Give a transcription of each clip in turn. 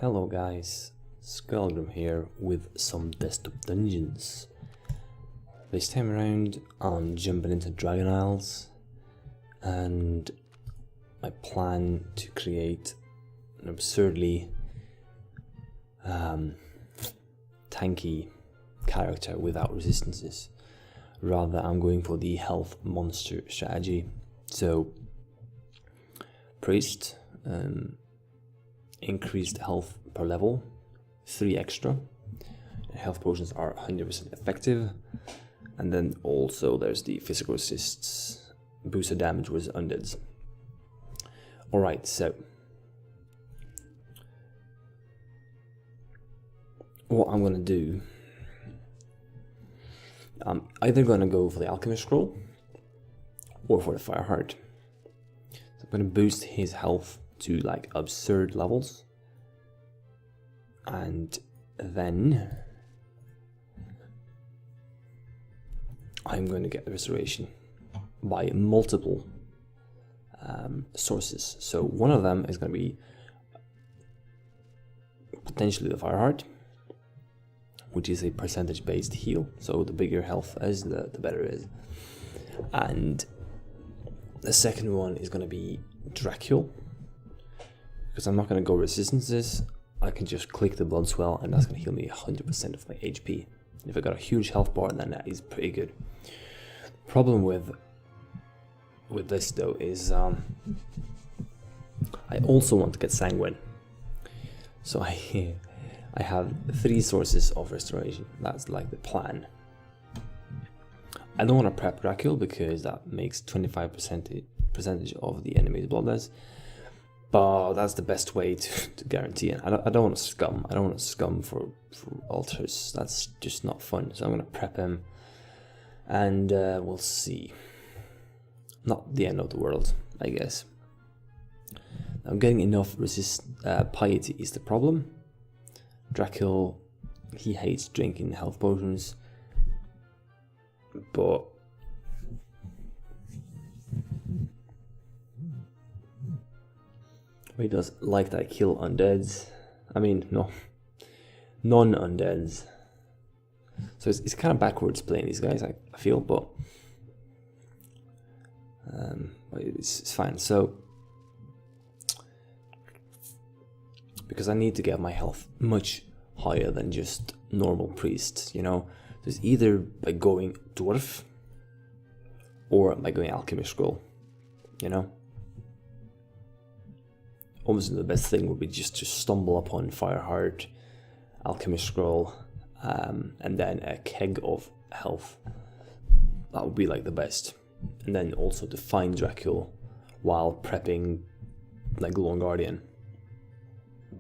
Hello guys, Skullgrim here with some desktop dungeons. This time around I'm jumping into Dragon Isles and I plan to create an absurdly tanky character without resistances. Rather, I'm going for the health monster strategy. So, Priest, increased health per level, 3 extra. Health potions are 100% effective. And then also there's the physical assists, boosted damage with undeads. Alright, so what I'm gonna do, I'm either gonna go for the alchemist scroll or for the fire heart. So I'm gonna boost his health to like absurd levels, and then I'm going to get the restoration by multiple sources. So one of them is going to be potentially the fire heart, which is a percentage based heal. So the bigger health is, the better it is. And the second one is going to be Dracul, because I'm not going to go resistances. I can just click the blood swell and that's going to heal me 100% of my HP. If I got a huge health bar, then that is pretty good. Problem with this though is I also want to get sanguine. So I have 3 sources of restoration. That's like the plan. I don't want to prep Dracul because that makes 25% percentage of the enemy's blood less. But that's the best way to guarantee it. I don't want to scum. I don't want to scum for altars. That's just not fun. So I'm going to prep him. And we'll see. Not the end of the world, I guess. Now, getting enough piety is the problem. Dracul, he hates drinking health potions. But he does like that kill undeads. I mean, no, non-undeads. So it's kind of backwards playing these guys, I feel, but it's fine. So, because I need to get my health much higher than just normal priests, you know. There's either by going dwarf or by going alchemist scroll, you know. Obviously the best thing would be just to stumble upon Fireheart, Alchemist Scroll, and then a keg of health. That would be like the best. And then also to find Dracul while prepping like Lone Guardian.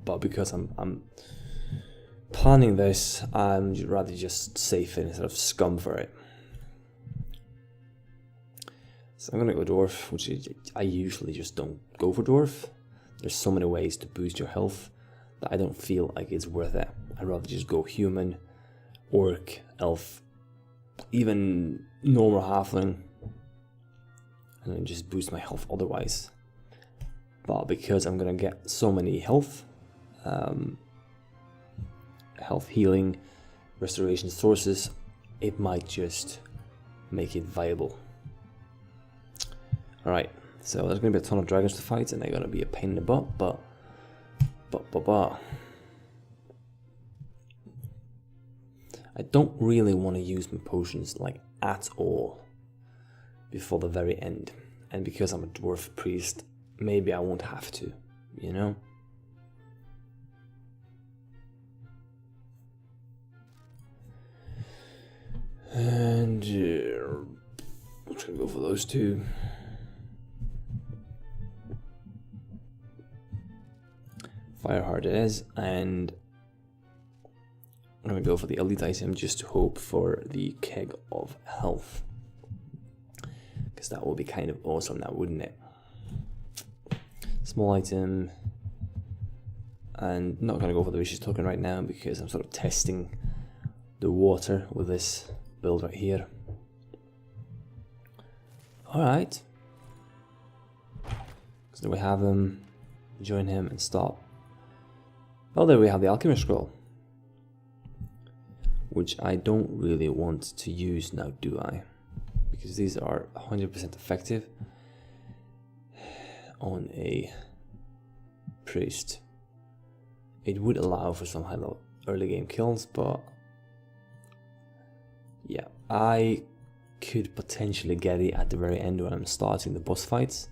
But because I'm planning this, I'm rather just safe it instead of scum for it. So I'm gonna go Dwarf, which I usually just don't go for Dwarf. There's so many ways to boost your health that I don't feel like it's worth it. I'd rather just go human, orc, elf, even normal halfling, and then just boost my health otherwise. But because I'm gonna get so many health healing, restoration sources, it might just make it viable. Alright. So there's going to be a ton of dragons to fight, and they're going to be a pain in the butt, but I don't really want to use my potions like at all before the very end. And because I'm a dwarf priest, maybe I won't have to, you know? And I'm just going to go for those 2. Fireheart it is, and I'm gonna go for the elite item just to hope for the keg of health, because that would be kind of awesome now, wouldn't it? Small item, and not gonna go for the vicious token right now because I'm sort of testing the water with this build right here. Alright, so we have him, join him and stop Well, there we have the alchemy scroll, which I don't really want to use now, do I? Because these are 100% effective on a priest. It would allow for some high level early game kills, but yeah, I could potentially get it at the very end when I'm starting the boss fights.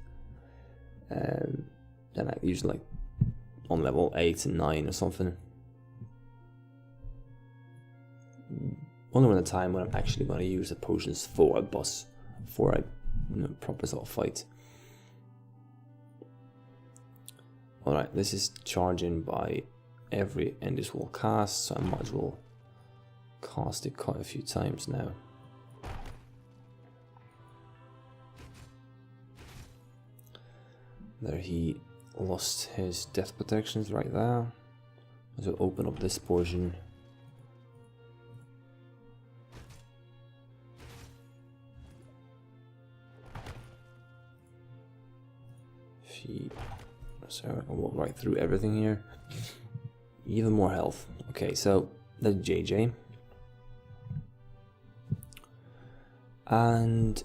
Then I usually like on level 8 and 9 or something. Only when the time when I'm actually going to use the potions for a boss, for a proper sort of fight. Alright, this is charging by every end this will cast, so I might as well cast it quite a few times now. There he lost his death protections right there. So open up this portion. So I can walk right through everything here. Even more health. Okay, so that's JJ. And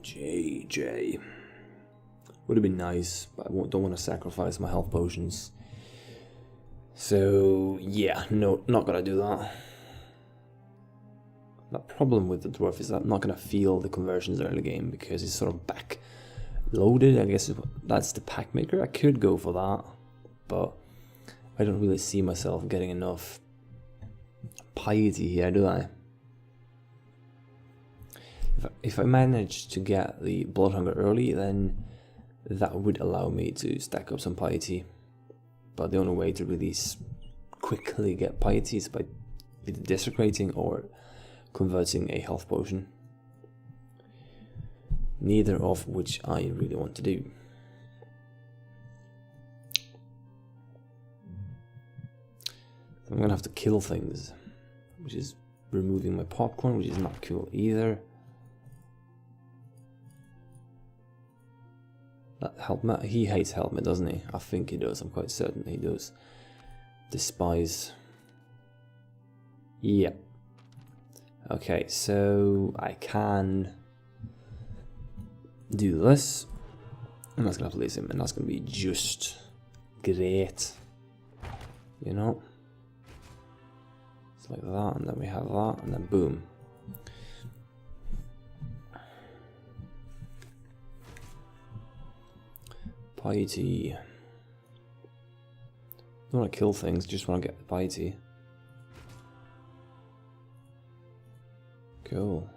JJ would have been nice, but I don't want to sacrifice my health potions. So yeah, no, not gonna do that. The problem with the dwarf is that I'm not gonna feel the conversions early game because it's sort of back loaded. I guess that's the pack maker. I could go for that, but I don't really see myself getting enough piety here, do I? If I manage to get the blood hunger early, then that would allow me to stack up some piety. But the only way to really quickly get piety is by either desecrating or converting a health potion. Neither of which I really want to do. I'm gonna have to kill things, which is removing my popcorn, which is not cool either. That helmet, he hates helmet, doesn't he? I think he does, I'm quite certain he does. Despise. Yep. Okay, so I can do this, and that's gonna place him, and that's gonna be just great, you know. It's like that, and then we have that, and then boom. Piety. Don't want to kill things, just want to get the piety. Cool.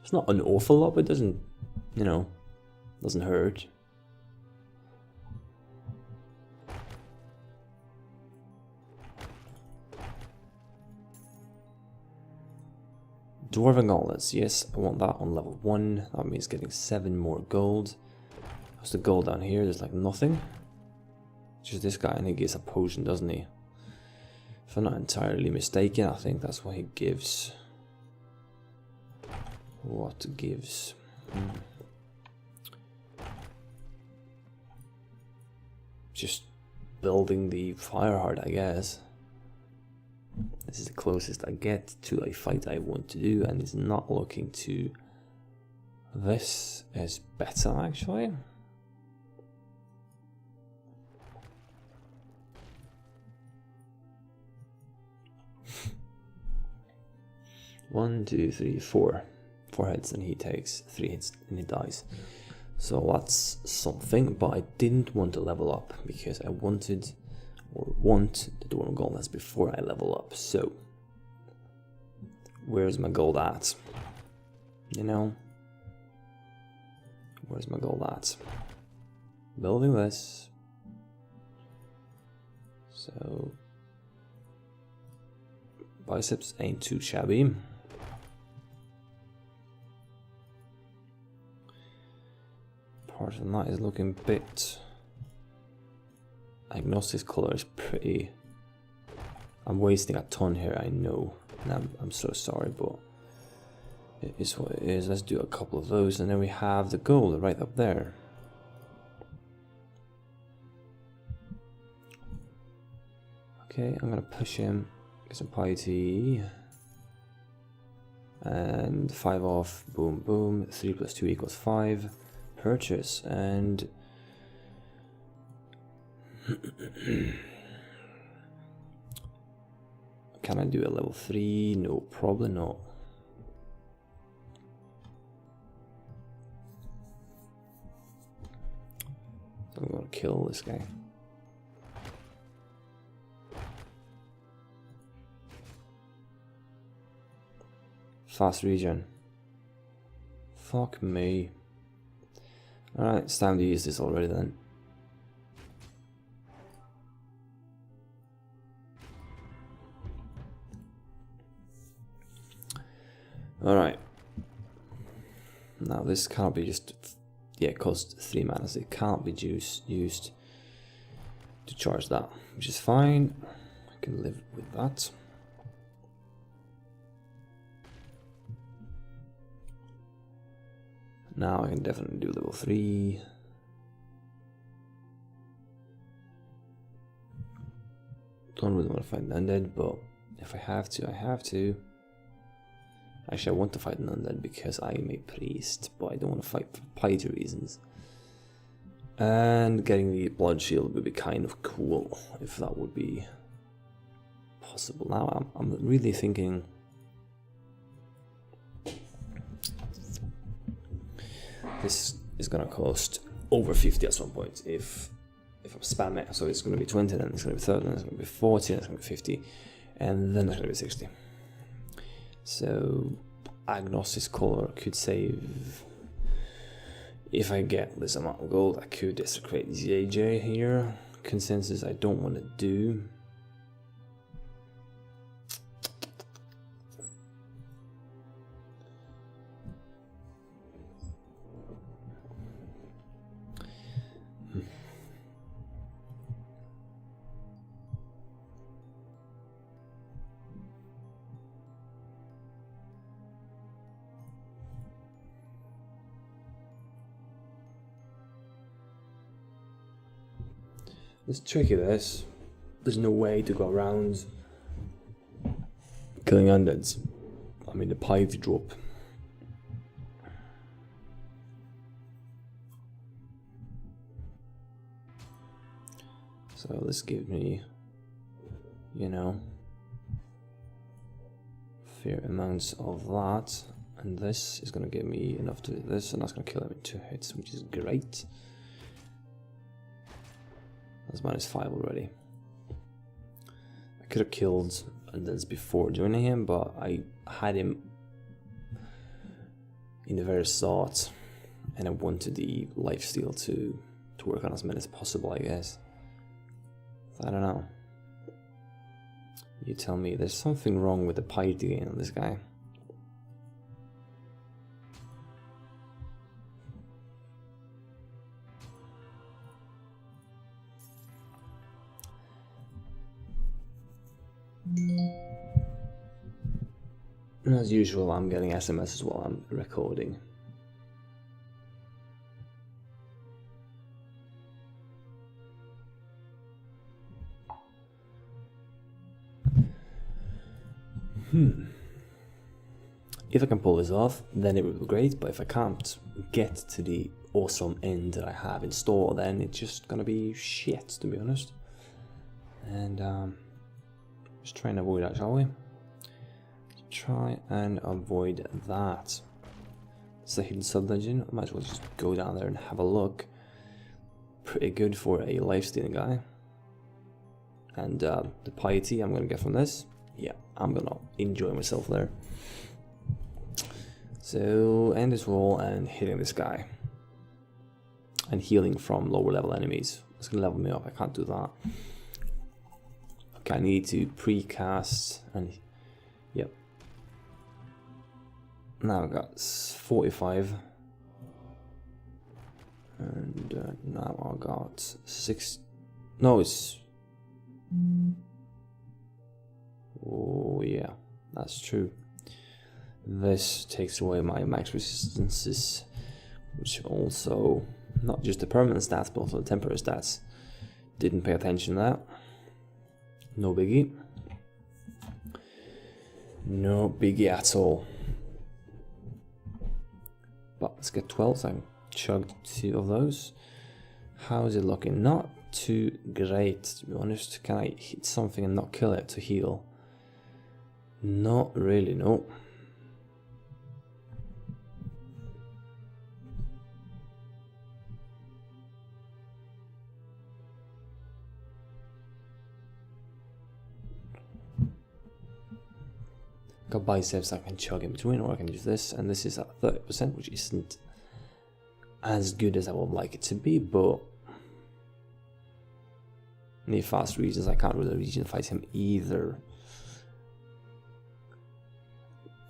It's not an awful lot, but it doesn't, you know, doesn't hurt. Dwarven gauntlets, yes, I want that on level 1. That means getting 7 more gold. How's the gold down here? There's like nothing. Just this guy, and he gives a potion, doesn't he? If I'm not entirely mistaken, I think that's what he gives. What gives? Just building the fire heart, I guess. This is the closest I get to a fight I want to do, and it's not looking too... This is better, actually. One, two, three, four. 4 hits, and he takes 3 hits and he dies. So that's something, but I didn't want to level up because I wanted... or want the Dwarven gauntlets before I level up. So where's my gold at? You know, where's my gold at? Building this. So biceps ain't too shabby. Part of that is looking a bit... Agnostic's color is pretty... I'm wasting a ton here, I know. And I'm so sorry, but It is what it is. Let's do a couple of those, and then we have the goal right up there. Okay, I'm gonna push him, get some piety, and 5 off, boom, boom, 3 plus 2 equals 5, purchase, and can I do a level 3? No, probably not. So I'm gonna kill this guy. Fast regen. Fuck me. Alright, it's time to use this already then. Alright. Now this can't be just... yeah, it costs 3 mana, so it can't be used to charge that, which is fine. I can live with that. Now I can definitely do level 3. Don't really want to fight an undead, but if I have to, I have to. Actually, I want to fight an undead because I am a priest, but I don't want to fight for piety reasons. And getting the blood shield would be kind of cool if that would be possible. Now I'm really thinking. This is gonna cost over 50 at some point if I'm spamming it. So it's gonna be 20, then it's gonna be 30, then it's gonna be 40, then it's gonna be 50, and then it's gonna be 60. So Agnostic Color could save. If I get this amount of gold, I could desecrate JJ here. Consensus I don't want to do. It's tricky, this. There's no way to go around killing undeads. I mean, the piety drop. So this gives me, you know, fair amounts of that. And this is going to give me enough to do this, and that's going to kill him in 2 hits, which is great. That's -5 already. I could have killed undeads before joining him, but I had him in the very start, and I wanted the lifesteal to work on as many as possible, I guess. I don't know. You tell me. There's something wrong with the piety gain on this guy. And as usual, I'm getting SMSs while I'm recording. If I can pull this off, then it would be great, but if I can't get to the awesome end that I have in store, then it's just gonna be shit, to be honest. And just try and avoid that, shall we? Try and avoid that. It's a hidden sub-dungeon. I might as well just go down there and have a look. Pretty good for a life-stealing guy. And the piety I'm gonna get from this, yeah, I'm gonna enjoy myself there. So end this roll and hitting this guy. And healing from lower level enemies. It's gonna level me up, I can't do that. Okay, I need to pre-cast and yep. Now I've got 45. And now I got 6. No, it's. Oh, yeah, that's true. This takes away my max resistances, which also, not just the permanent stats, but also the temporary stats. Didn't pay attention to that. No biggie. No biggie at all. But let's get 12, so I can chug 2 of those. How is it looking? Not too great, to be honest. Can I hit something and not kill it to heal? Not really, no. Got biceps I can chug in between, or I can use this, and this is at 30%, which isn't as good as I would like it to be, but need fast regions. I can't really region fight him either.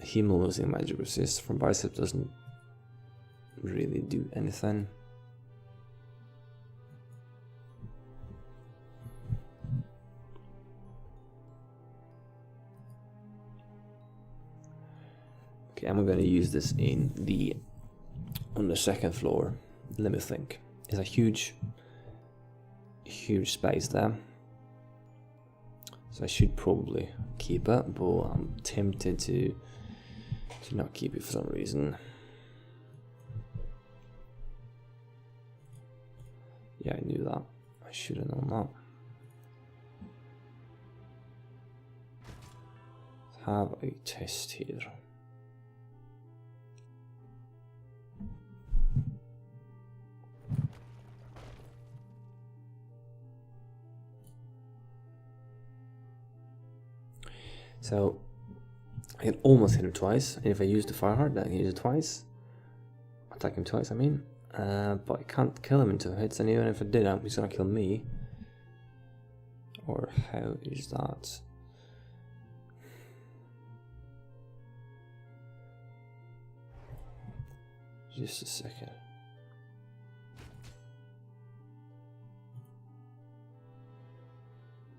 Him losing magic resist from bicep doesn't really do anything. Okay, I'm going to use this on the second floor. Let me think. It's a huge space there, so I should probably keep it, but I'm tempted to not keep it for some reason. Yeah, I knew that. I should have known that. Let's have a test here. So I can almost hit him twice, and if I use the fire heart, then I can use it twice. Attack him twice, I mean. But I can't kill him in 2 hits, and even if I did, he's gonna kill me. Or how is that? Just a second.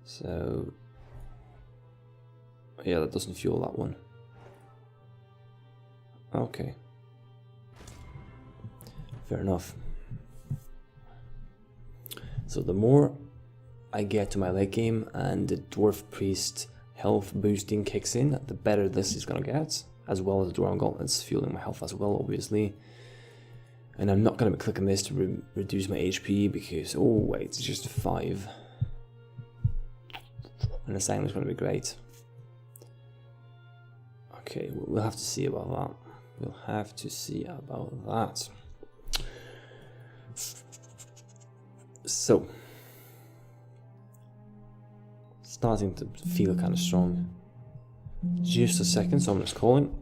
So yeah, that doesn't fuel that one. Okay. Fair enough. So the more I get to my late game and the Dwarf Priest health boosting kicks in, the better this is gonna get, as well as the Dwarven Gauntlets fueling my health as well, obviously. And I'm not gonna be clicking this to reduce my HP because, oh wait, it's just 5. And the same is gonna be great. Okay, we'll have to see about that. We'll have to see about that. So, starting to feel kind of strong. Just a second, someone's calling.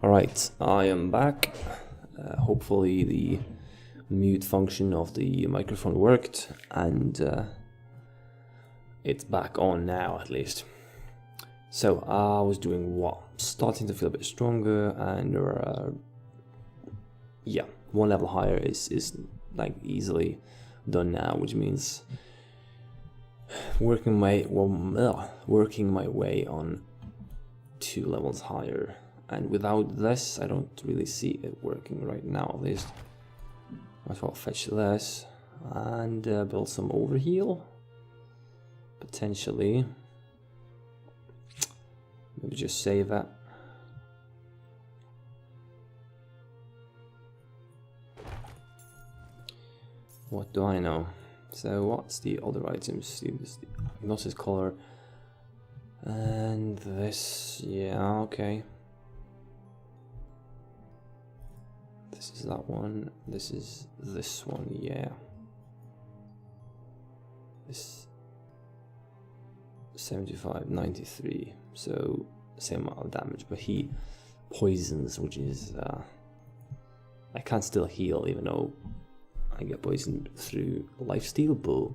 Alright, I am back. Hopefully the mute function of the microphone worked, and it's back on now at least. So I was doing what? Starting to feel a bit stronger, and yeah, one level higher is like easily done now, which means working my way on 2 levels higher. And without this, I don't really see it working right now, at least. Might as well fetch this and build some overheal. Potentially. Maybe just save that. What do I know? So what's the other items? This the Gnosis color. And this, yeah, okay. This is that one, this is this one, yeah. This 75, 93, so same amount of damage, but he poisons, which is, I can still heal even though I get poisoned through lifesteal, but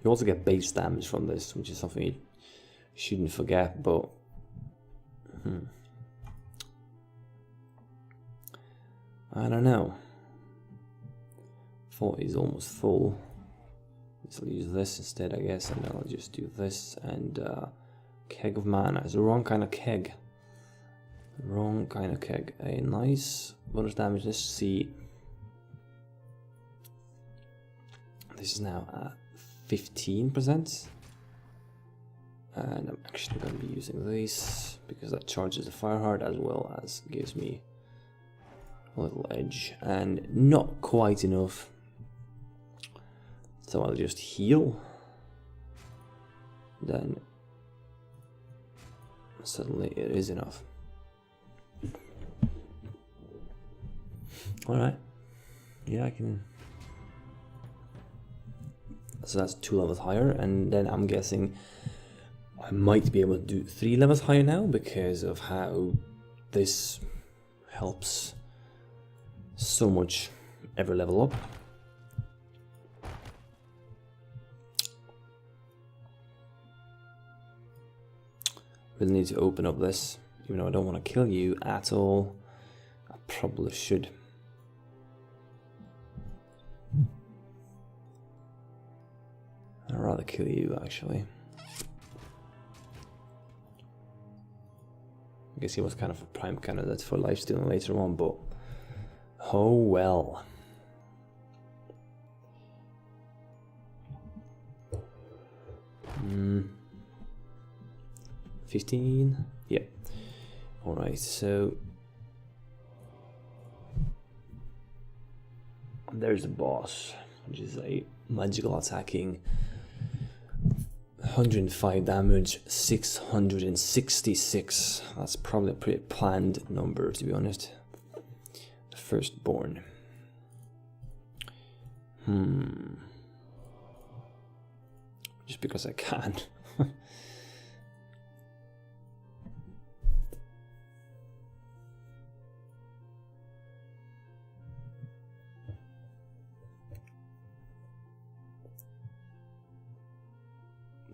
you also get base damage from this, which is something you shouldn't forget, but I don't know. 40 is almost full. So I'll use this instead, I guess, and then I'll just do this and keg of mana. It's the wrong kind of keg. Wrong kind of keg. A nice bonus damage. Let's see. This is now at 15%. And I'm actually going to be using this because that charges the fire heart as well as gives me a little edge, and not quite enough, so I'll just heal. Then suddenly it is enough. Alright, yeah, I can. So that's 2 levels higher, and then I'm guessing I might be able to do 3 levels higher now because of how this helps so much every level up. Really need to open up this, even though I don't want to kill you at all. I probably should. I'd rather kill you actually. I guess he was kind of a prime candidate for lifestealing later on, but oh well. Hmm. 15? Yeah. Alright, so there's the boss, which is a magical attacking 105 damage, 666. That's probably a pretty planned number, to be honest. The firstborn. Just because I can.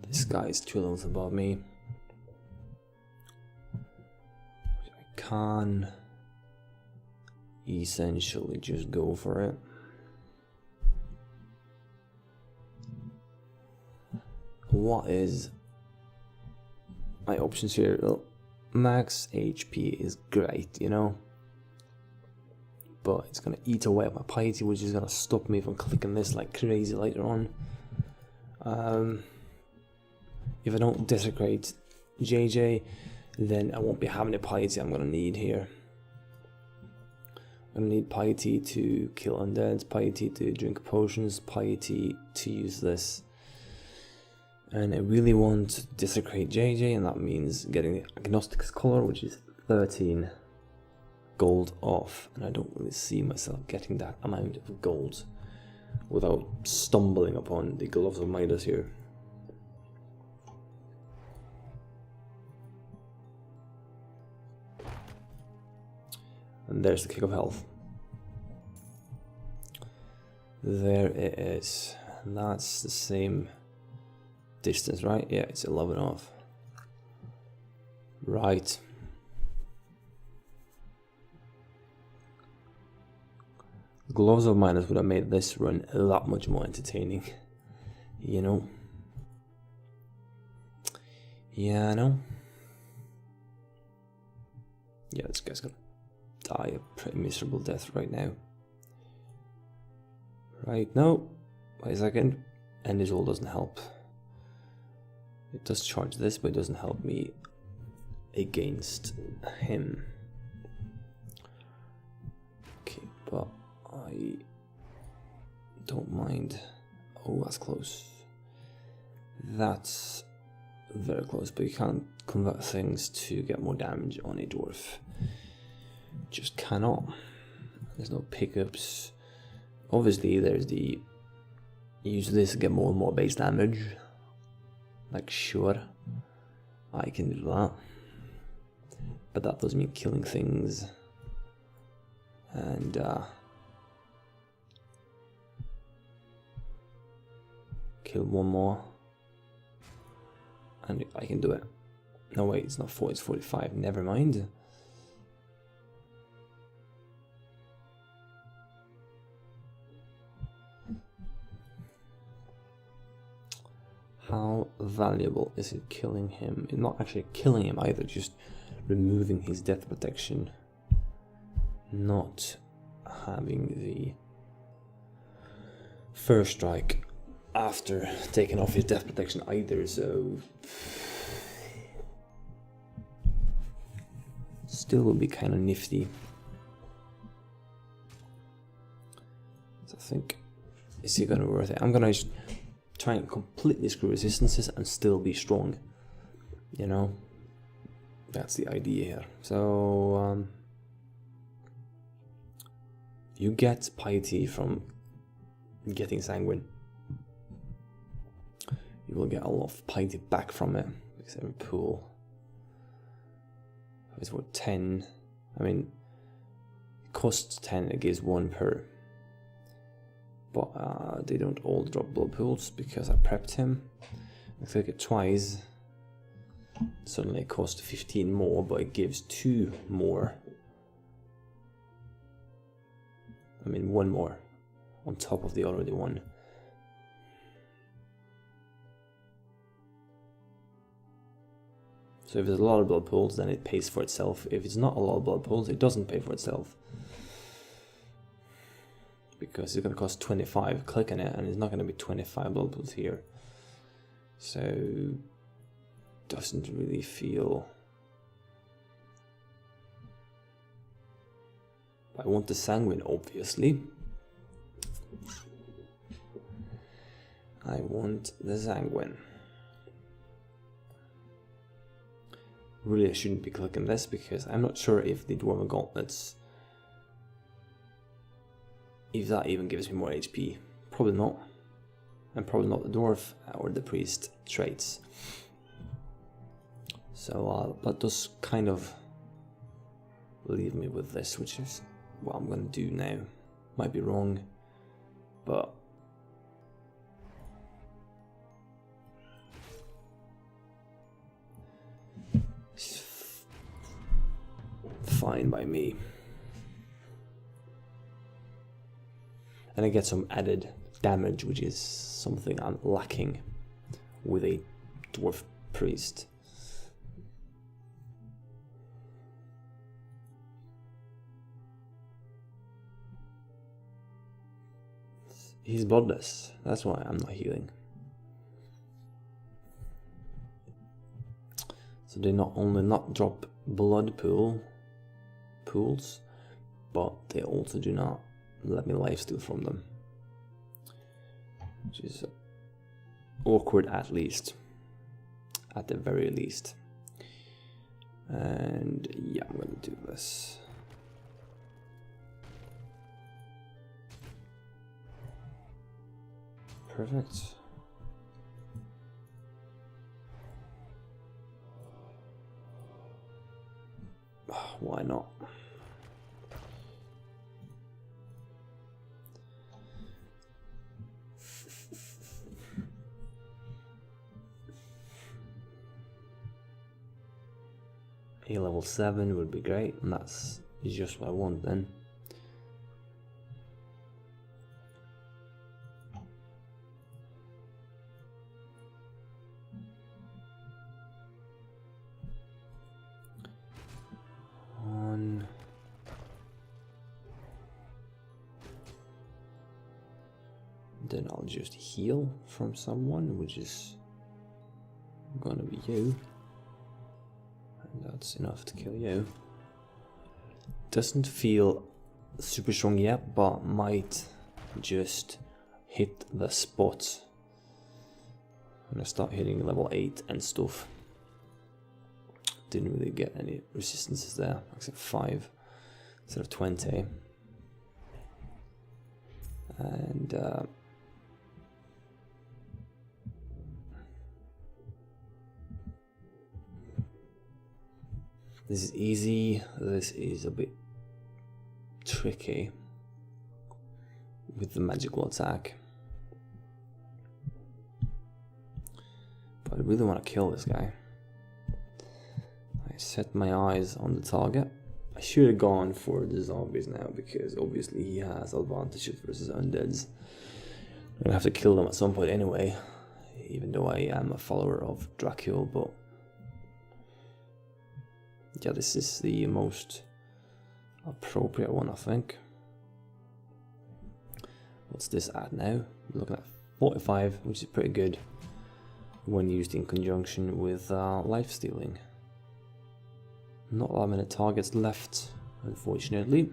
This guy is 2 levels above me. I can essentially just go for it. What is my options here? Well, max HP is great, you know, but it's gonna eat away at my piety, which is gonna stop me from clicking this like crazy later on. If I don't desecrate JJ, then I won't be having the piety I'm gonna need here. I'm gonna need piety to kill undeads, piety to drink potions, piety to use this. And I really want to desecrate JJ, and that means getting the Agnostic's color, which is 13 gold off. And I don't really see myself getting that amount of gold without stumbling upon the Gloves of Midas here. And there's the kick of health. There it is. And that's the same distance, right? Yeah, it's 11 off. Right. Gloves of Miners would have made this run a lot much more entertaining. You know? Yeah, I know. Yeah, this guy's gonna die a pretty miserable death right now. Right, no. Wait a second. And this all doesn't help. It does charge this, but it doesn't help me against him. Okay, but I don't mind. Oh, that's close. That's very close, but you can't convert things to get more damage on a dwarf. Just cannot. There's no pickups. Obviously, there's the use this to get more and more base damage. Like, sure, I can do that. But that does mean killing things. And, kill one more. And I can do it. No, wait, it's not 4, it's 45. Never mind. How valuable is it killing him? Not actually killing him either, just removing his death protection. Not having the first strike after taking off his death protection either, so still would be kind of nifty. So I think, is he gonna be worth it? I'm gonna try and completely screw resistances and still be strong, you know? That's the idea here. So you get piety from getting sanguine. You will get a lot of piety back from it, because every pool is worth 10. I mean, it costs 10, it gives 1 per. But they don't all drop blood pools because I prepped him. I click it twice. Suddenly it costs 15 more, but it gives 2 more. I mean, 1 more on top of the already one. So if there's a lot of blood pools, then it pays for itself. If it's not a lot of blood pools, it doesn't pay for itself. Because it's going to cost 25 clicking it, and it's not going to be 25 blood pools here. So, doesn't really feel... I want the sanguine, obviously. I want the sanguine. Really, I shouldn't be clicking this, because I'm not sure if the Dwarven Gauntlets... if that even gives me more HP. Probably not. And probably not the dwarf or the priest traits. So that does kind of leave me with this, which is what I'm going to do now. Might be wrong, but it's fine by me. And I get some added damage, which is something I'm lacking with a dwarf priest. He's bloodless, that's why I'm not healing. So they not only not drop blood pools, but they also do not let me lifesteal from them, which is awkward at least, at the very least. And yeah, I'm gonna do this. Perfect. Why not? A level 7 would be great, and that's just what I want then. Then I'll just heal from someone, which is gonna be you. And that's enough to kill you. Doesn't feel super strong yet, but might just hit the spot when I start hitting level 8 and stuff. Didn't really get any resistances there, except 5 instead of 20. And this is easy, this is a bit tricky with the magical attack. But I really want to kill this guy. I set my eyes on the target. I should have gone for the zombies now, because obviously he has advantages versus undeads. I'm gonna have to kill them at some point anyway, even though I am a follower of Dracula, but yeah, this is the most appropriate one, I think. What's this at now? We're looking at 45, which is pretty good when used in conjunction with life stealing. Not that many targets left, unfortunately,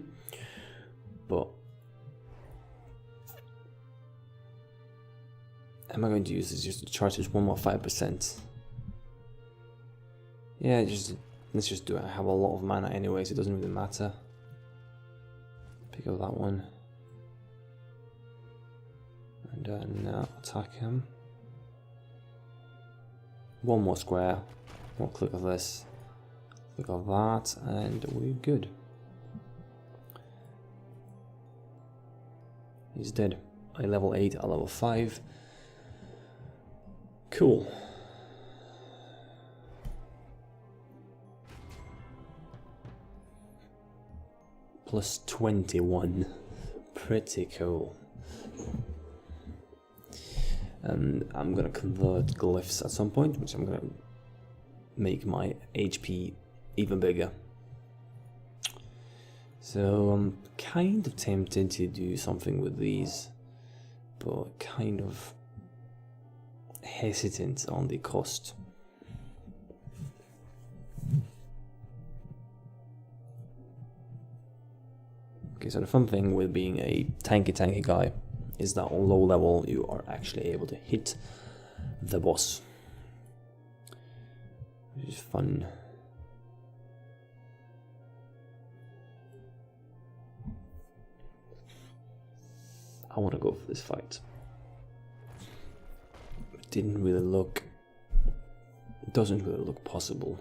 but am I going to use this just to charge this one more 5%? Yeah, let's just do it. I have a lot of mana anyway, so it doesn't really matter. Pick up that one. And now attack him. One more square. One click of this. Click of that, and we're good. He's dead. I level 8, I level 5. Cool. Plus 21. Pretty cool. And I'm gonna convert glyphs at some point, which I'm gonna make my HP even bigger. So I'm kind of tempted to do something with these, but kind of hesitant on the cost. Okay, so the fun thing with being a tanky guy is that on low level you are actually able to hit the boss, which is fun. I want to go for this fight. It didn't really look, it doesn't really look possible.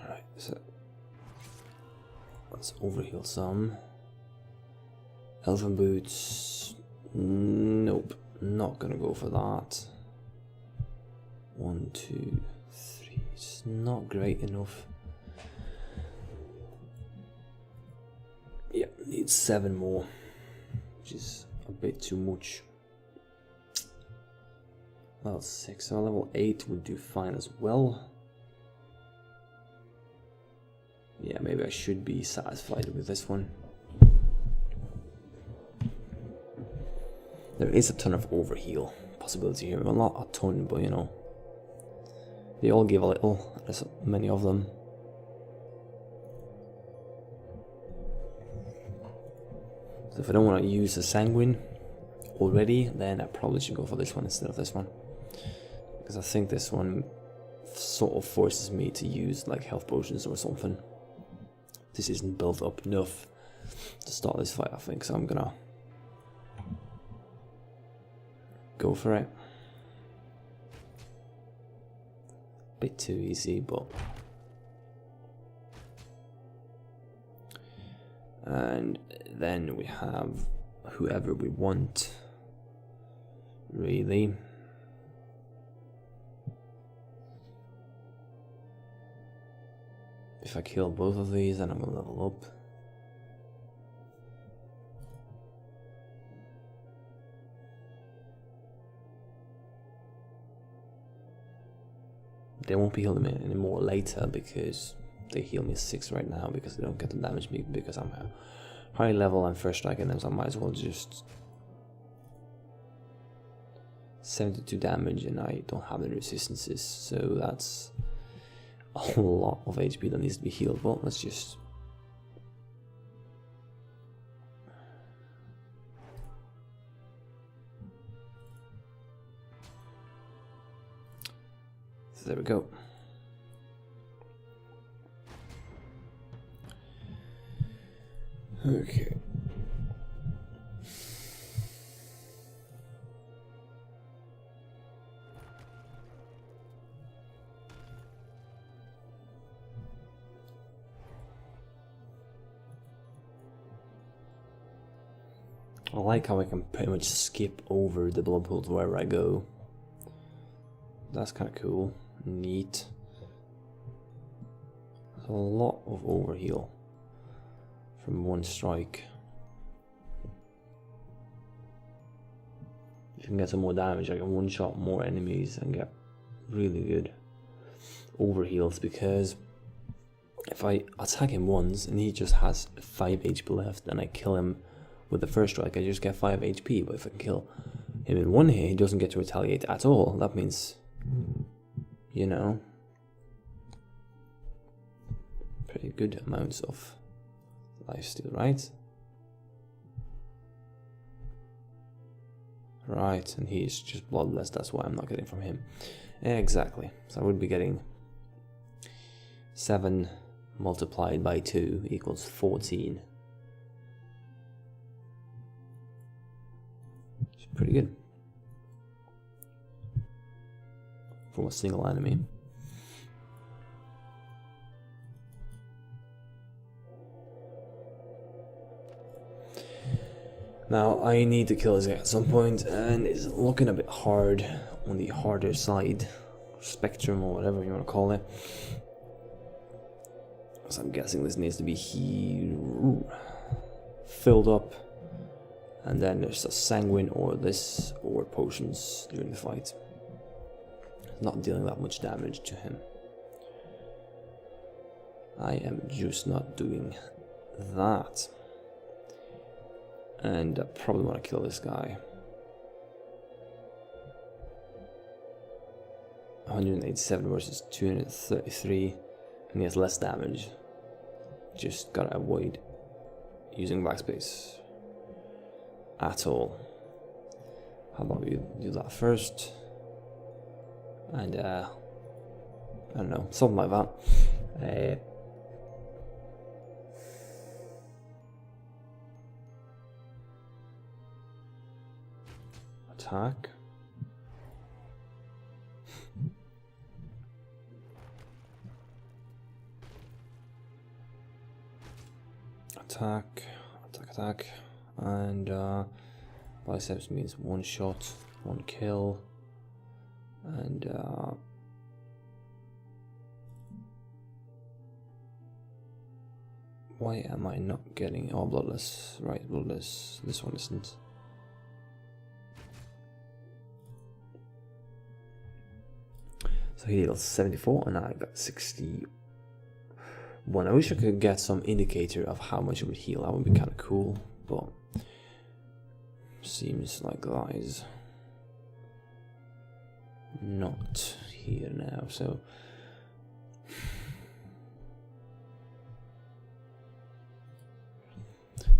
Alright, so let's overheal some. Elven boots, nope, not gonna go for that. 1, 2, 3, it's not great enough. Yeah, need 7 more, which is a bit too much. Well, 6, so level 8 would do fine as well. Yeah, maybe I should be satisfied with this one. There is a ton of overheal possibility here. Well, not a ton, but you know, they all give a little. There's many of them. So if I don't want to use a sanguine already, then I probably should go for this one instead of this one, because I think this one sort of forces me to use like health potions or something. This isn't built up enough to start this fight, I think, so I'm gonna go for it. Bit too easy, but and then we have whoever we want, really. If I kill both of these, then I'm gonna level up. They won't be healing me anymore later because they heal me 6 right now because they don't get to damage me because I'm high level and first striking them, so I might as well just 72 damage and I don't have any resistances, so that's a lot of HP that needs to be healed. Well, let's just so there we go. Okay. I like how I can pretty much skip over the blood pools wherever I go. That's kind of cool. Neat. There's a lot of overheal from one strike. If you can get some more damage, I can one-shot more enemies and get really good overheals, because if I attack him once and he just has 5 HP left and I kill him with the first strike, I just get 5 HP, but if I can kill him in one hit, he doesn't get to retaliate at all. That means, you know, pretty good amounts of lifesteal, right? Right, and he's just bloodless, that's why I'm not getting from him. Exactly, so I would be getting 7 multiplied by 2 equals 14. It's pretty good from a single enemy. Now I need to kill this guy at some point, and it's looking a bit hard, on the harder side, spectrum or whatever you want to call it. So I'm guessing this needs to be filled up, and then there's a sanguine or this or potions during the fight. Not dealing that much damage to him. I am just not doing that. And I probably want to kill this guy. 187 versus 233, and he has less damage. Just gotta avoid using backspace at all. How about we do that first? And I don't know, something like that. Attack. Attack, and biceps means 1 shot, 1 kill, and why am I not getting, oh, bloodless, right, bloodless, this one isn't. So he deals 74 and I got 61. I wish I could get some indicator of how much it would heal. That would be kind of cool, but seems like that is not here now. So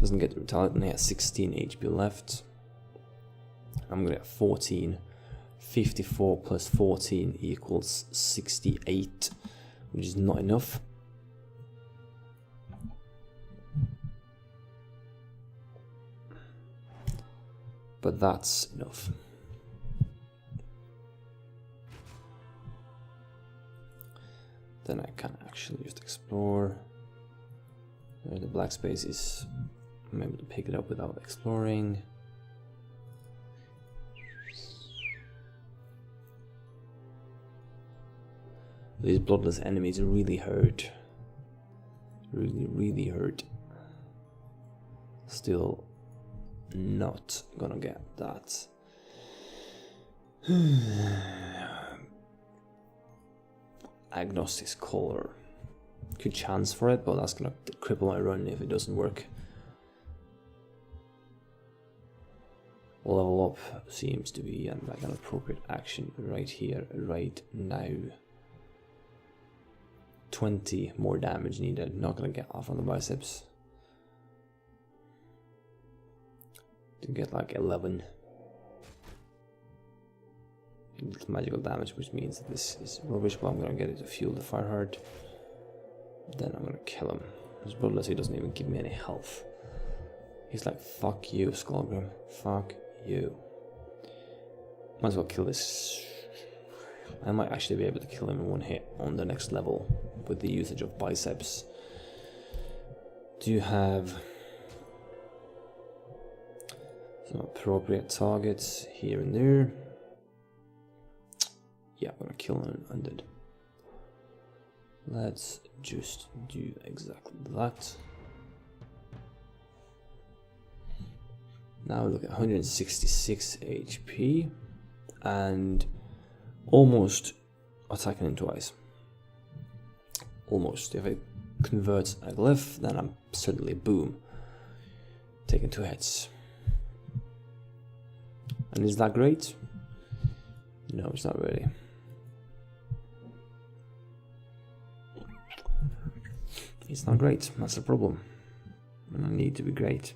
doesn't get the retaliate, and he has 16 HP left. I'm gonna get 14. 54 plus 14 equals 68, which is not enough. But that's enough. Then I can actually just explore. The black space is, I'm able to pick it up without exploring. These bloodless enemies really hurt Really, really hurt. Still not gonna get that. Agnostic's Collar. Good chance for it, but that's gonna cripple my run if it doesn't work. Level up seems to be like an appropriate action right here, right now. 20 more damage needed, not gonna get off on the biceps. To get like 11. It's magical damage, which means that this is rubbish, but I'm gonna get it to fuel the fire heart. Then I'm gonna kill him. He's bloodless, he doesn't even give me any health. He's like, fuck you, Skullgrim. Fuck you. Might as well kill this. I might actually be able to kill him in one hit on the next level with the usage of biceps. Do you have some appropriate targets here and there? Yeah, I'm gonna kill an undead. Let's just do exactly that. Now look at 166 HP and almost attacking him twice. Almost. If it converts a glyph, then I'm suddenly boom, taking 2 hits. And is that great? No, it's not really. It's not great, that's the problem. And I need to be great.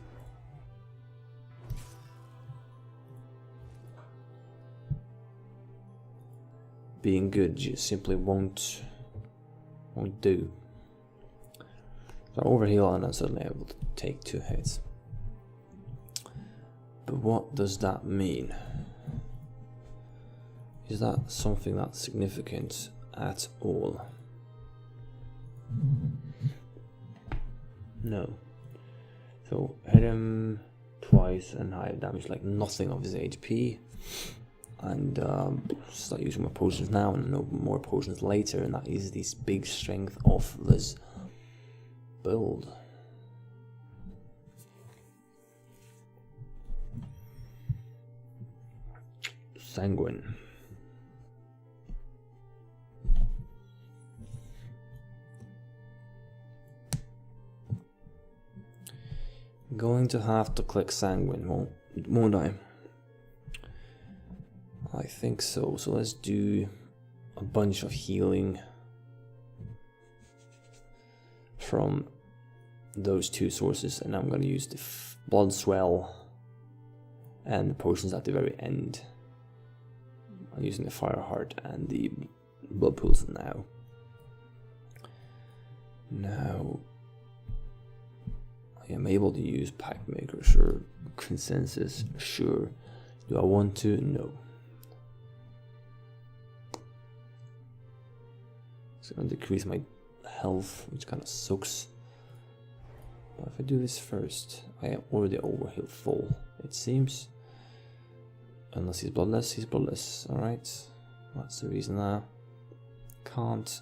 Being good just simply won't do. So I overheal and I'm suddenly able to take 2 hits. But what does that mean? Is that something that's significant at all? No. So hit him twice and I damage like nothing of his HP. And start using my potions now and no more potions later, and that is this big strength of this build. Sanguine. Going to have to click Sanguine, won't I? I think so. So let's do a bunch of healing from those 2 sources, and I'm going to use the blood swell and the potions at the very end. I'm using the fire heart and the blood pools now. Now I am able to use Pact Maker, sure. Consensus, sure. Do I want to? No. It's going to decrease my health, which kind of sucks. But if I do this first, I am already overhealed full, it seems. Unless he's bloodless, he's bloodless. Alright, that's the reason I can't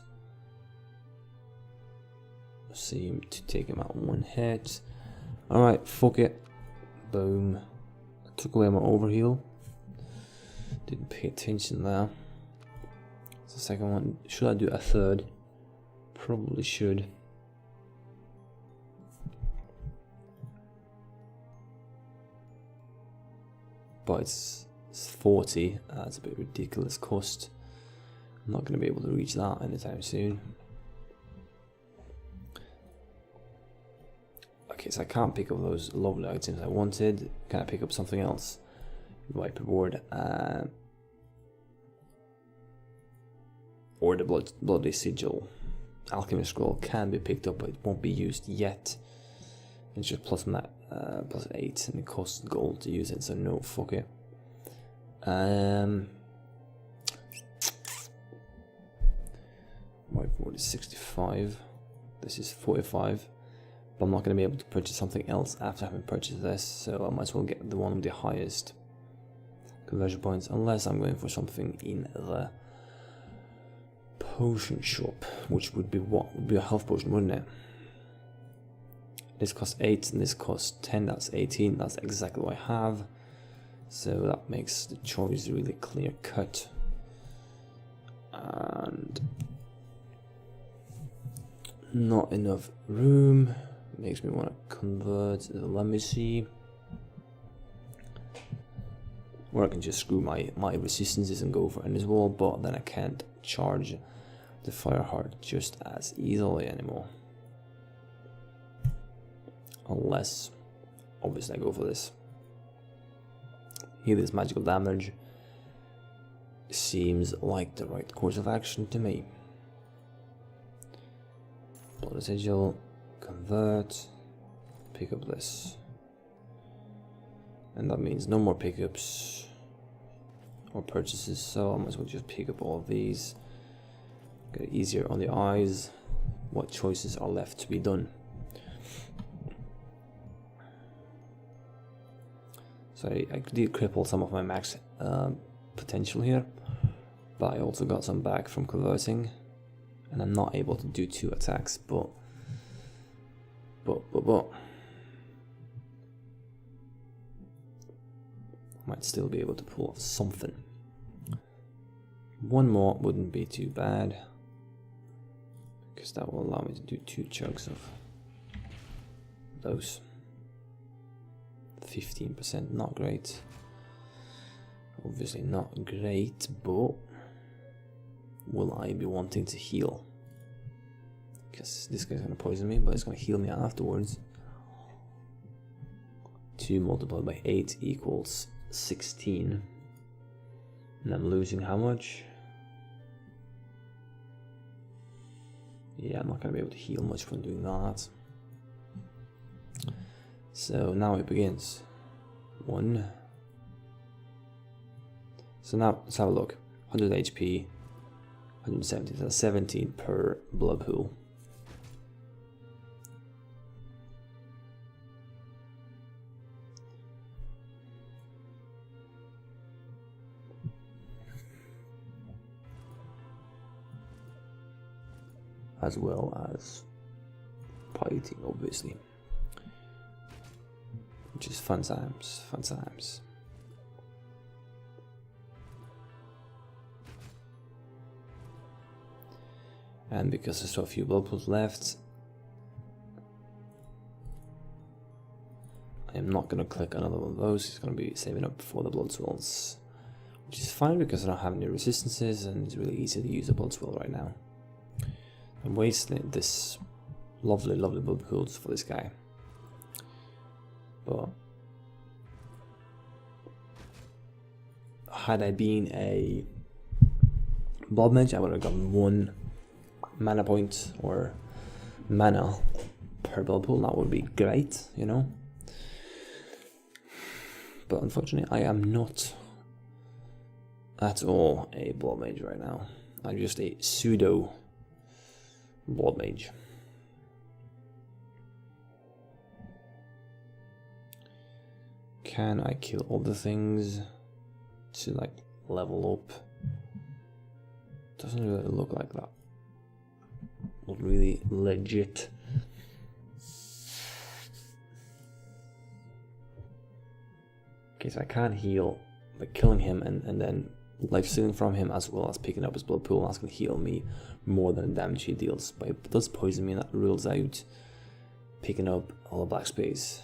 seem to take him out 1 hit. Alright, fuck it. Boom. I took away my overheal. Didn't pay attention there. The second one, should I do a third? Probably should. But it's 40, that's a bit ridiculous cost. I'm not going to be able to reach that anytime soon. Okay, so I can't pick up those lovely items I wanted. Can I pick up something else? Whiteboard. Or the bloody sigil. Alchemy scroll can be picked up, but it won't be used yet. It's just plus 8, and it costs gold to use it, so no, fuck it. Whiteboard is 65. This is 45. But I'm not going to be able to purchase something else after having purchased this, so I might as well get the one with the highest conversion points, unless I'm going for something in the potion shop, which would be what? Would be a health potion, wouldn't it? This costs 8 and this costs 10, that's 18, that's exactly what I have. So that makes the choice really clear cut. And not enough room, makes me want to convert. Let me see. Or I can just screw my resistances and go for it as well, but then I can't charge the fire heart just as easily anymore. Unless, obviously, I go for this. Heal this magical damage seems like the right course of action to me. Blood Sigil, convert, pick up this. And that means no more pickups or purchases, so I might as well just pick up all of these. Get it easier on the eyes. What choices are left to be done? So I did cripple some of my max potential here, but I also got some back from converting, and I'm not able to do 2 attacks, but might still be able to pull off something. 1 more wouldn't be too bad, because that will allow me to do 2 chugs of those. 15%, not great. Obviously not great, but will I be wanting to heal? Because this guy's gonna poison me, but it's gonna heal me afterwards. 2 multiplied by 8 equals 16. And I'm losing how much? Yeah, I'm not gonna be able to heal much from doing that. So now it begins. 1. So now let's have a look. 100 HP, 170, that's 17 per blood pool. As well as fighting, obviously. Which is fun times, fun times. And because there's so few blood pools left, I am not going to click another one of those. It's going to be saving up for the blood swells, which is fine because I don't have any resistances and it's really easy to use a blood swell right now. I'm wasting this lovely blood pools for this guy. But had I been a blood mage, I would have gotten 1 mana point or mana per blood pool. That would be great, you know. But unfortunately, I am not at all a blood mage right now. I'm just a pseudo blood mage. Can I kill all the things to like level up? Doesn't really look like that. Not really legit. Okay, so I can't heal by killing him and then life stealing from him, as well as picking up his blood pool. That's gonna heal me more than the damage he deals. But it does poison me, and that rules out picking up all the black space.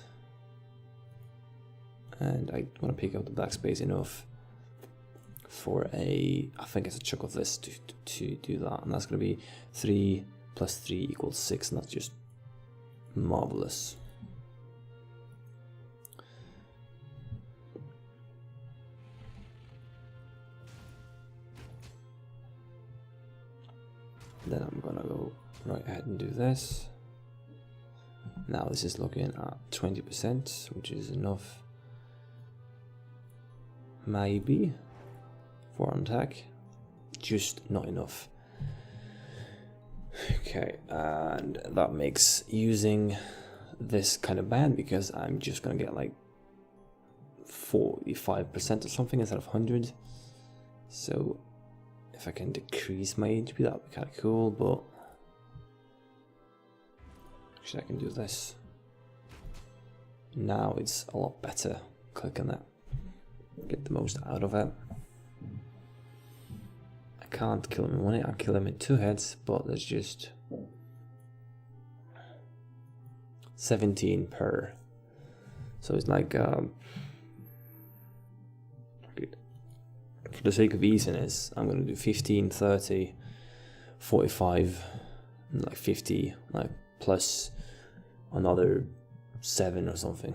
And I want to pick up the black space enough for I think it's a chunk of this to do that, and that's going to be 3 plus 3 equals 6, and that's just marvelous. Then I'm gonna go right ahead and do this. Now this is looking at 20%, which is enough. Maybe for an attack, just not enough. Okay, and that makes using this kind of bad because I'm just gonna get like 45% or something instead of 100. So if I can decrease my HP, that would be kind of cool. But actually, I can do this. Now it's a lot better. Click on that. Get the most out of it. I can't kill him in one hit, I'll kill him in 2 hits, but let's just 17 per. So it's like for the sake of easiness, I'm gonna do 15, 30, 45, like 50, like plus another 7 or something.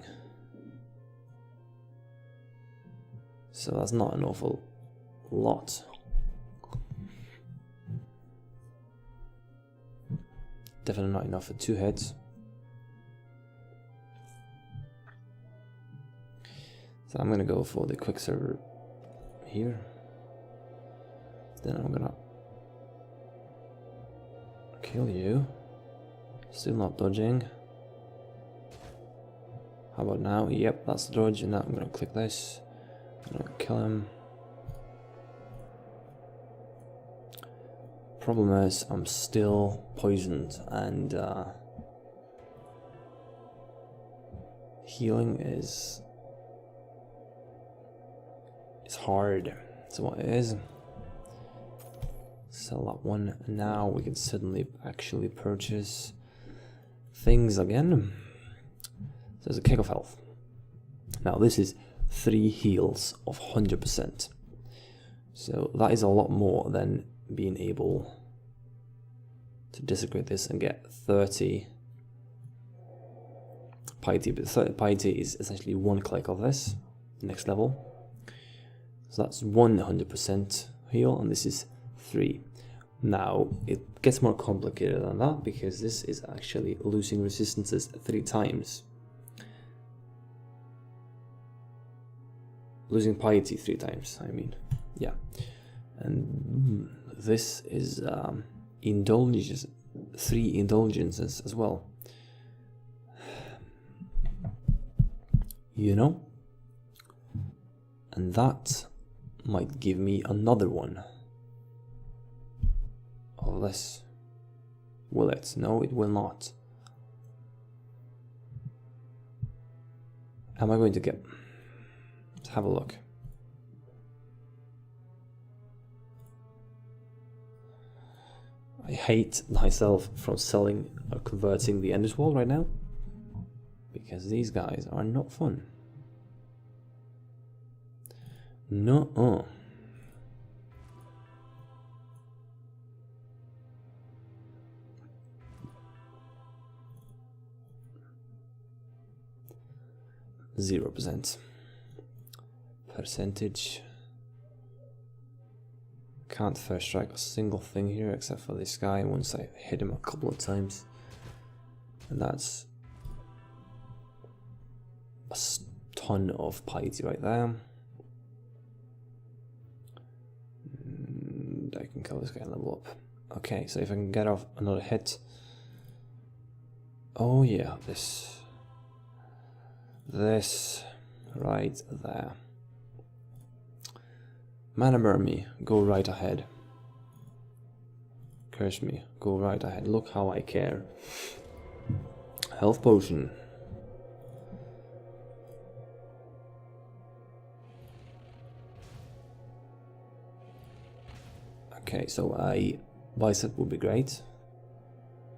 So that's not an awful lot. Definitely not enough for 2 hits. So I'm gonna go for the quick server here. Then I'm gonna kill you. Still not dodging. How about now? Yep, that's the dodge, and now I'm gonna click this. I'm gonna kill him. Problem is, I'm still poisoned, and healing is hard. So what it is, sell that one. Now we can suddenly actually purchase things again. So there's a kick of health. Now this is 3 heals of 100%. So that is a lot more than being able to disagree this and get 30 piety. But 30 piety is essentially 1 click of this, next level. So that's 100% heal, and this is 3. Now it gets more complicated than that, because this is actually losing resistances 3 times. Losing piety 3 times, I mean. Yeah. And this is indulgences, 3 indulgences as well. You know? And that might give me another one of this. Will it? No, it will not. Am I going to get... Let's have a look. I hate myself from selling or converting the Ender's Wall right now, because these guys are not fun. No. 0% percentage. Can't first strike a single thing here except for this guy once I hit him a couple of times, and that's a ton of piety right there. And I can kill this guy and level up. Okay, so if I can get off another hit. Oh yeah, this right there. Mana burn me, go right ahead. Curse me, go right ahead. Look how I care. Health potion. Okay, so a bicep would be great.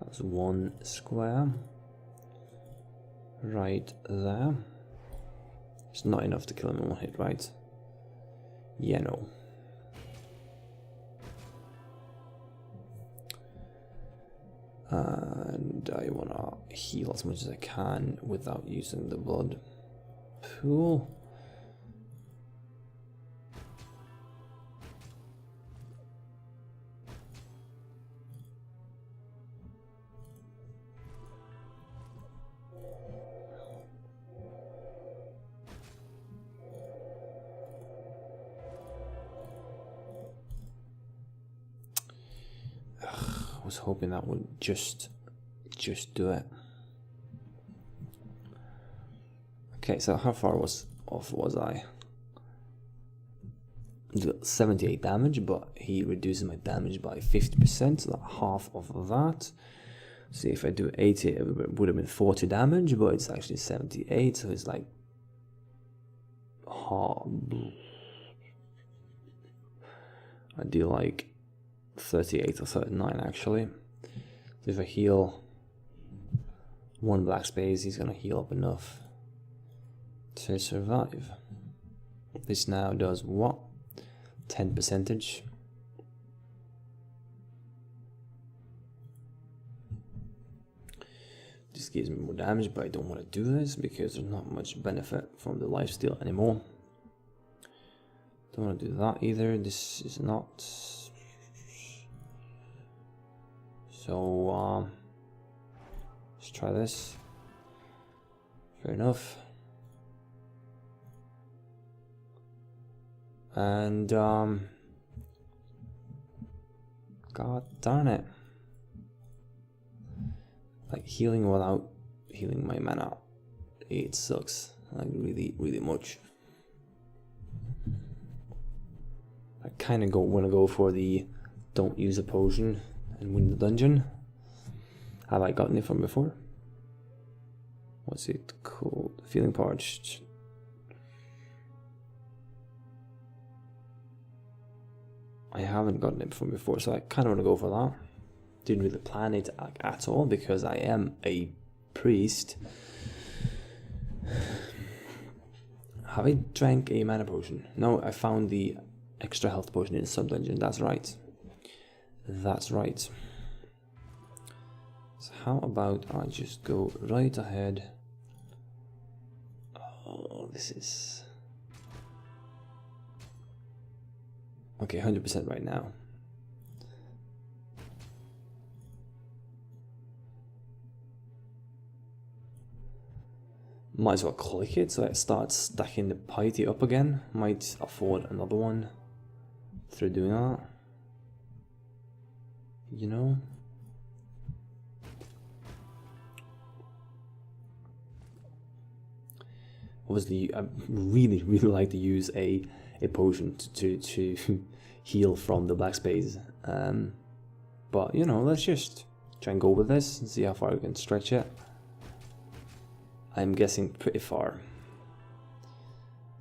That's 1 square. Right there. It's not enough to kill him in 1 hit, right? Yeah, no. And I wanna heal as much as I can without using the blood pool. I was hoping that would just do it. Okay, so how far off was I? 78 damage, but he reduces my damage by 50%, so that half of that. See, if I do 80, it would have been 40 damage, but it's actually 78, so it's like... I do like 38 or 39 actually. So if I heal one black space, he's gonna heal up enough to survive. This now does what? 10%. This gives me more damage, but I don't want to do this because there's not much benefit from the lifesteal anymore. Don't want to do that either. This is not. So let's try this. Fair enough. And god darn it. Like healing without healing my mana, it sucks. Like really much. I kind of want to go for the don't use a potion and win the dungeon. Have I gotten it from before? What's it called? Feeling parched. I haven't gotten it from before, so I kind of want to go for that. Didn't really plan it at all because I am a priest. Have I drank a mana potion? No, I found the extra health potion in the sub-dungeon. That's right. That's right. So how about I just go right ahead. Oh, this is... Okay, 100% right now. Might as well click it so it starts stacking the piety up again. Might afford another one through doing that. You know? Obviously, I really like to use a potion to heal from the black space. But, you know, let's just try and go with this and see how far we can stretch it. I'm guessing pretty far.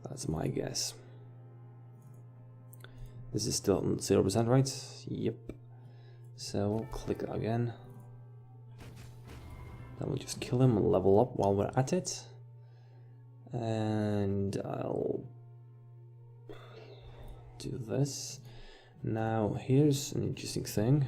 That's my guess. This is still 0%, right? Yep. So we'll click that again. Then we'll just kill him and level up while we're at it. And I'll do this. Now here's an interesting thing.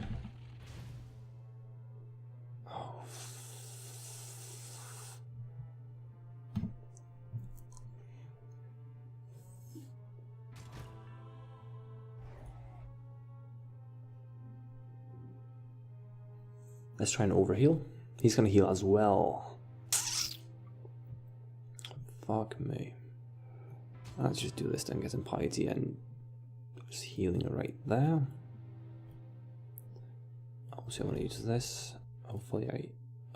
Let's try and overheal. He's gonna heal as well. Fuck me. Let's just do this then, get some piety and just healing right there. Also, I want to use this. Hopefully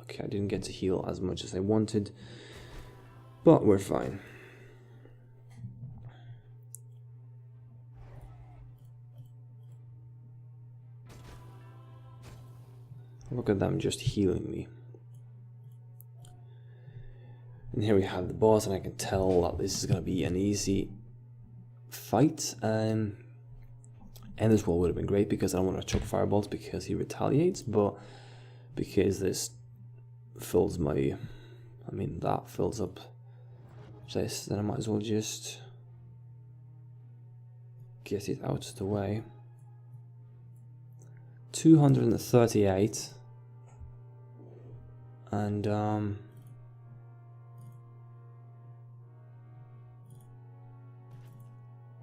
okay, I didn't get to heal as much as I wanted, but we're fine. Look at them just healing me. And here we have the boss, and I can tell that this is going to be an easy fight. And this wall would have been great because I don't want to chuck fireballs because he retaliates, but because this fills my... I mean, that fills up this, then I might as well just get it out of the way. 238. And why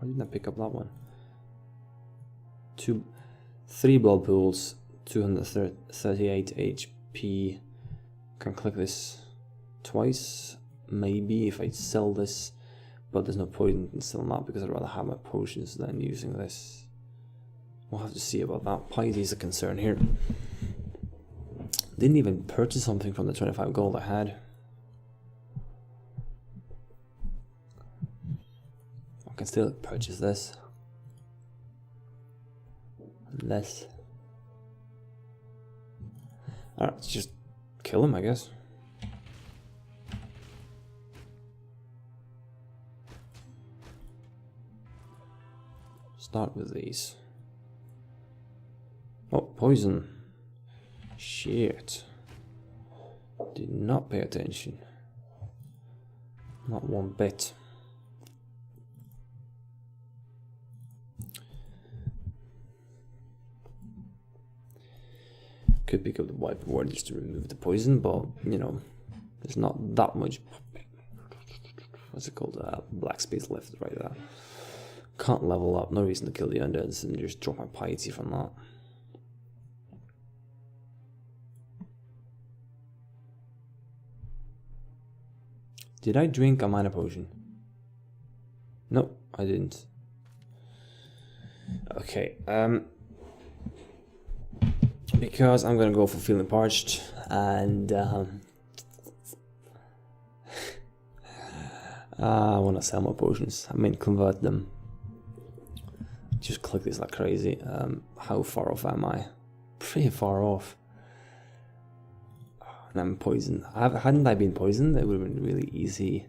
didn't I pick up that one? 3 blood pools, 238 HP. Can click this twice, maybe if I sell this, but there's no point in selling that because I'd rather have my potions than using this. We'll have to see about that. Piety is a concern here. Didn't even purchase something from the 25 gold I had. I can still purchase this. Unless Alright, let's just kill him, I guess. Start with these. Oh, poison. Shit. Did not pay attention. Not one bit. Could pick up the whiteboard just to remove the poison, but you know, there's not that much. What's it called? Black space left right there. Can't level up. No reason to kill the undeads and just drop my piety from that. Did I drink a mana potion? No, I didn't. Okay, because I'm gonna go for feeling parched, and I wanna sell my potions. I mean, convert them. Just click this like crazy. How far off am I? Pretty far off. And I'm poisoned. Hadn't I been poisoned, it would have been really easy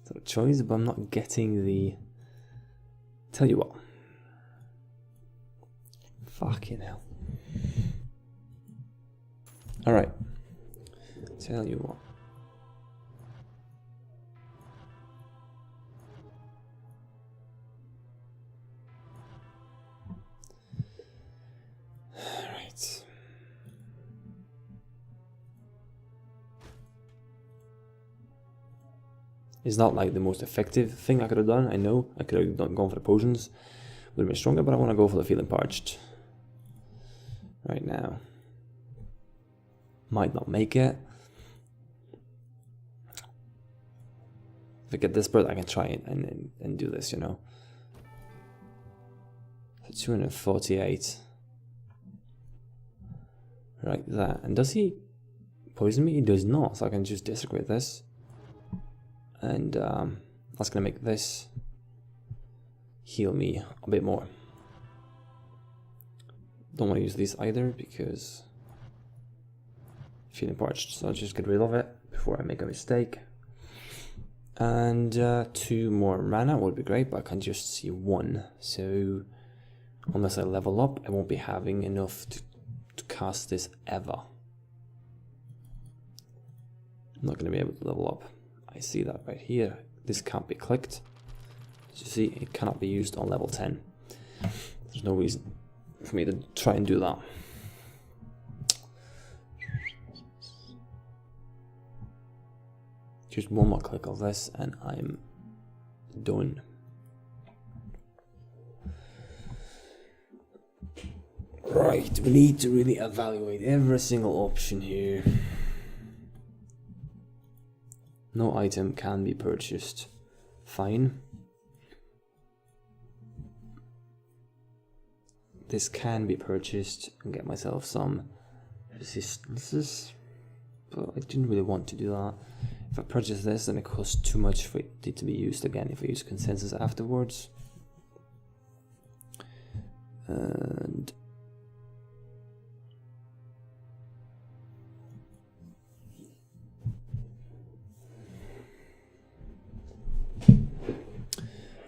sort of choice, but I'm not getting the... Tell you what. Fucking hell. Alright. Tell you what. Alright. It's not like the most effective thing I could have done. I know I could have gone for the potions, would have been stronger, but I want to go for the feeling parched right now. Might not make it. If I get desperate, I can try it and do this, you know. 248. Like that. And does he poison me? He does not, so I can just desecrate this. And that's gonna make this heal me a bit more. Don't want to use these either because feeling parched, so I'll just get rid of it before I make a mistake. And 2 more mana would be great, but I can just see 1, so unless I level up I won't be having enough to cast this ever. I'm not going to be able to level up. I see that right here. This can't be clicked. As you see, it cannot be used on level 10. There's no reason for me to try and do that. Just one more click of this and I'm done. Right, we need to really evaluate every single option here. No item can be purchased. Fine. This can be purchased and get myself some resistances, but I didn't really want to do that. If I purchase this, then it costs too much for it to be used again if I use consensus afterwards. And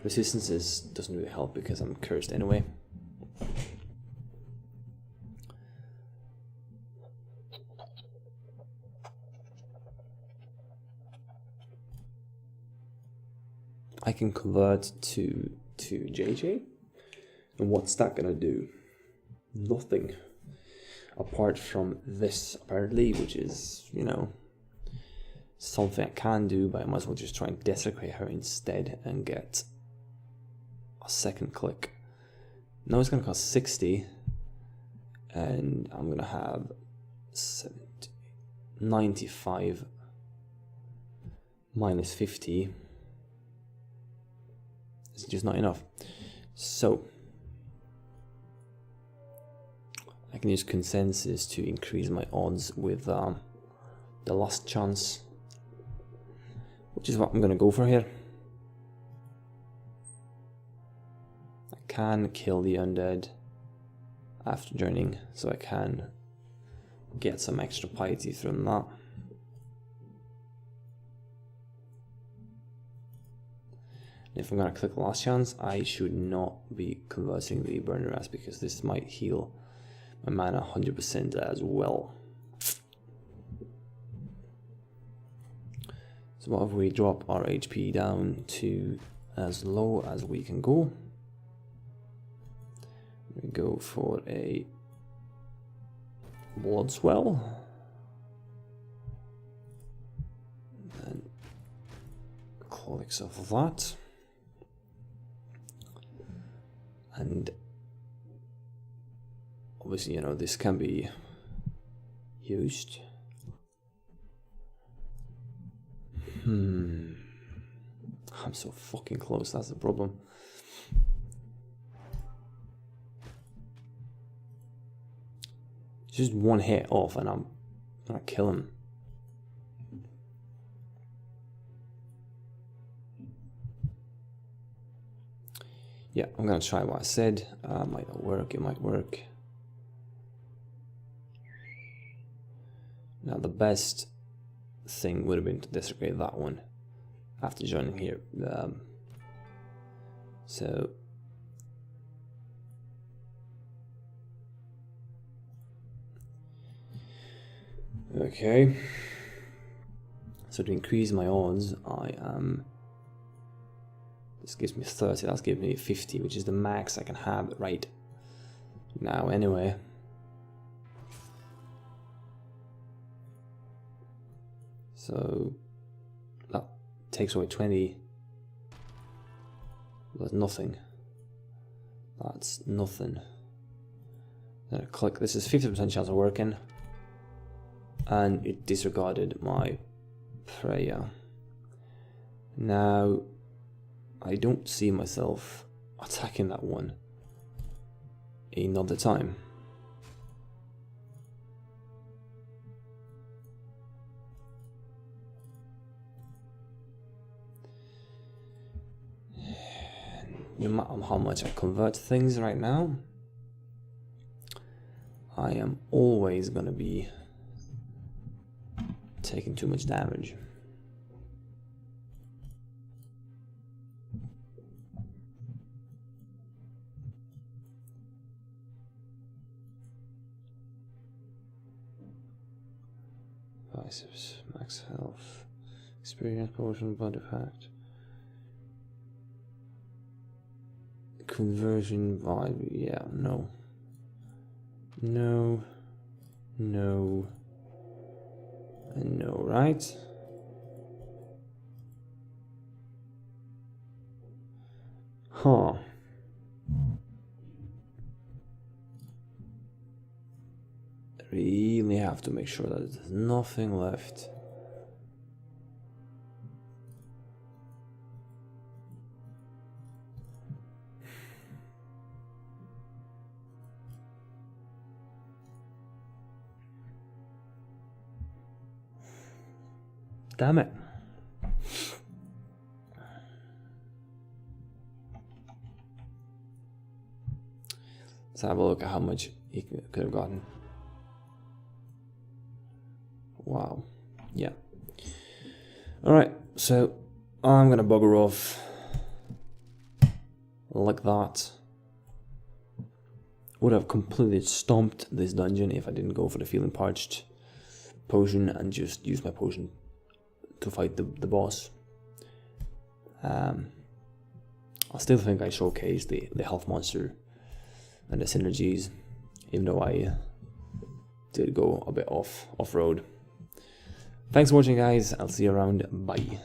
resistances doesn't really help because I'm cursed anyway. I can convert to JJ, and what's that gonna do? Nothing, apart from this apparently, which is, you know, something I can do, but I might as well just try and desecrate her instead and get a second click. Now it's gonna cost 60, and I'm gonna have 70, 95 minus 50. It's just not enough. So I can use consensus to increase my odds with the last chance, which is what I'm gonna go for here. I can kill the undead after joining, so I can get some extra piety from that. If I'm gonna click last chance, I should not be converting the burner rest because this might heal my mana 100% as well. So what if we drop our HP down to as low as we can go? We go for a blood swell. And clicks of that. And obviously, you know, this can be used. I'm so fucking close, that's the problem. Just one hit off and I'm gonna kill him. Yeah, I'm gonna try what I said. Might not work, it might work. Now the best thing would have been to disregard that one after joining here. So okay. So to increase my odds, I am. This gives me 30. That's giving me 50, which is the max I can have right now. Anyway. So that takes away 20. That's nothing. That's nothing. Then I click. This is 50% chance of working. And it disregarded my prayer. Now, I don't see myself attacking that one another time. No matter how much I convert things right now, I am always gonna be taking too much damage. Biceps, max health, experience potion, body fact. Conversion vibe, yeah, no. No. No. And no, right? Huh. I really have to make sure that there's nothing left. Damn it. Let's have a look at how much he could have gotten. Wow. Yeah. Alright, so I'm gonna bugger off like that. Would have completely stomped this dungeon if I didn't go for the feeling parched potion and just use my potion to fight the boss. I still think I showcased the health monster and the synergies, even though I did go a bit off-road. Thanks for watching, guys. I'll see you around. Bye.